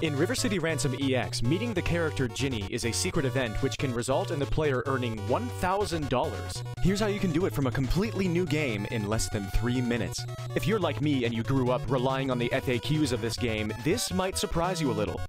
In River City Ransom EX, meeting the character Jinny is a secret event which can result in the player earning $1,000. Here's how you can do it from a completely new game in less than 3 minutes. If you're like me and you grew up relying on the FAQs of this game, this might surprise you a little.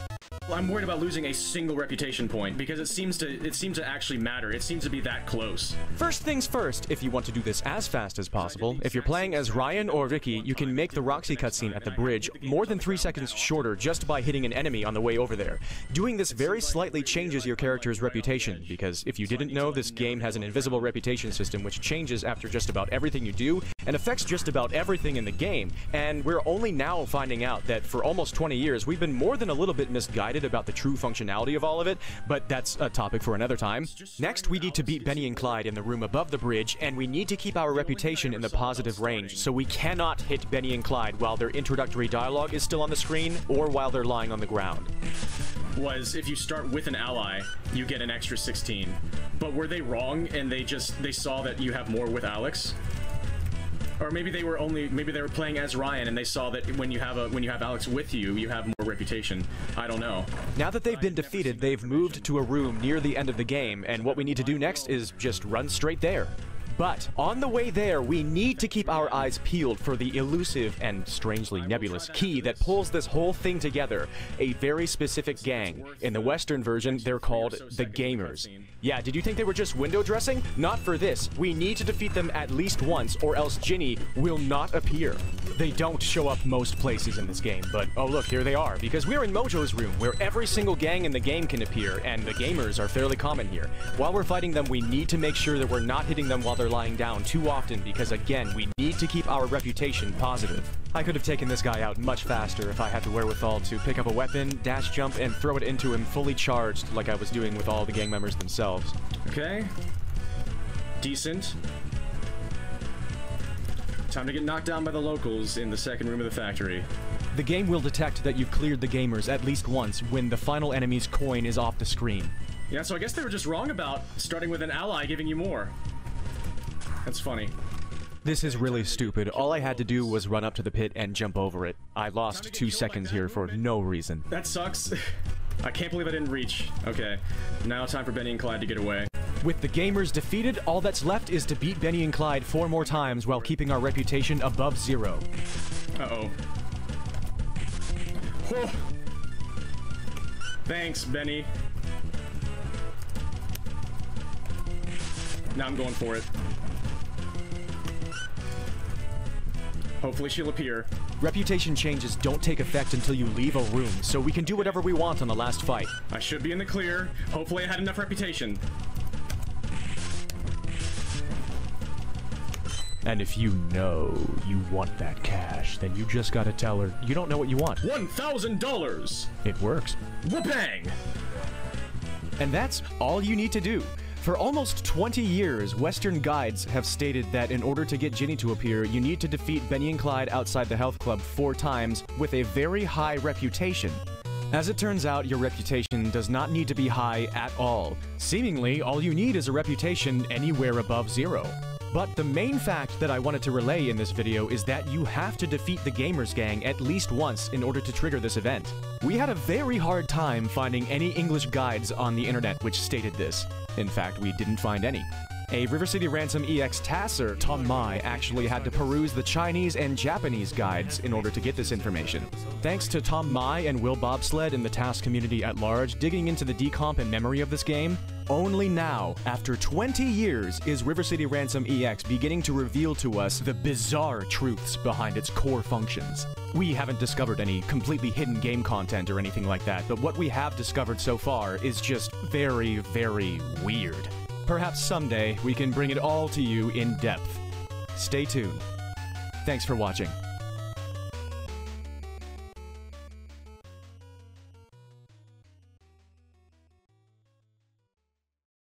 Well, I'm worried about losing a single reputation point because it seems to actually matter. It seems to be that close. First things first, if you want to do this as fast as possible, if you're playing as Ryan or Ricky, you can make the Roxy cutscene at the bridge more than 3 seconds shorter just by hitting an enemy on the way over there. Doing this very slightly changes your character's reputation, because if you didn't know, this game has an invisible reputation system which changes after just about everything you do and affects just about everything in the game. And we're only now finding out that for almost 20 years, we've been more than a little bit misguided about the true functionality of all of it, but that's a topic for another time. Next, we need to beat Benny and Clyde in the room above the bridge, and we need to keep our reputation in the positive range, so we cannot hit Benny and Clyde while their introductory dialogue is still on the screen, or while they're lying on the ground. Was if you start with an ally, you get an extra 16. But were they wrong and they saw that you have more with Alex? Or maybe they were playing as Ryan and they saw that when you have Alex with you, you have more reputation. I don't know. Now that they've been defeated, they've moved to a room near the end of the game, and what we need to do next is just run straight there. But on the way there, we need to keep our eyes peeled for the elusive and strangely nebulous key that pulls this whole thing together, a very specific gang. In the Western version, they're called the Gamers. Yeah, did you think they were just window dressing? Not for this. We need to defeat them at least once, or else Jinny will not appear. They don't show up most places in this game, but oh look, here they are, because we're in Mojo's room, where every single gang in the game can appear, and the Gamers are fairly common here. While we're fighting them, we need to make sure that we're not hitting them while they're lying down too often, because again, we need to keep our reputation positive. I could have taken this guy out much faster if I had the wherewithal to pick up a weapon, dash jump, and throw it into him fully charged like I was doing with all the gang members themselves. Okay. Decent. Time to get knocked down by the locals in the second room of the factory. The game will detect that you've cleared the Gamers at least once when the final enemy's coin is off the screen. Yeah, so I guess they were just wrong about starting with an ally giving you more. That's funny. This is really stupid. All I had to do was run up to the pit and jump over it. I lost 2 seconds here for no reason. That sucks. I can't believe I didn't reach. Okay, now time for Benny and Clyde to get away. With the Gamers defeated, all that's left is to beat Benny and Clyde 4 more times while keeping our reputation above 0. Uh-oh. Whoa. Thanks, Benny. Now I'm going for it. Hopefully she'll appear. Reputation changes don't take effect until you leave a room, so we can do whatever we want on the last fight. I should be in the clear. Hopefully I had enough reputation. And if you know you want that cash, then you just gotta tell her you don't know what you want. $1,000! It works. Wha-bang! And that's all you need to do. For almost 20 years, Western guides have stated that in order to get Jinny to appear, you need to defeat Benny and Clyde outside the health club 4 times with a very high reputation. As it turns out, your reputation does not need to be high at all. Seemingly, all you need is a reputation anywhere above 0. But the main fact that I wanted to relay in this video is that you have to defeat the Gamers gang at least once in order to trigger this event. We had a very hard time finding any English guides on the internet which stated this. In fact, we didn't find any. A River City Ransom EX tasser, Tom Mai, actually had to peruse the Chinese and Japanese guides in order to get this information. Thanks to Tom Mai and Will Bobsled and the task community at large digging into the decomp and memory of this game, only now, after 20 years, is River City Ransom EX beginning to reveal to us the bizarre truths behind its core functions. We haven't discovered any completely hidden game content or anything like that, but what we have discovered so far is just very, very weird. Perhaps someday we can bring it all to you in depth. Stay tuned. Thanks for watching.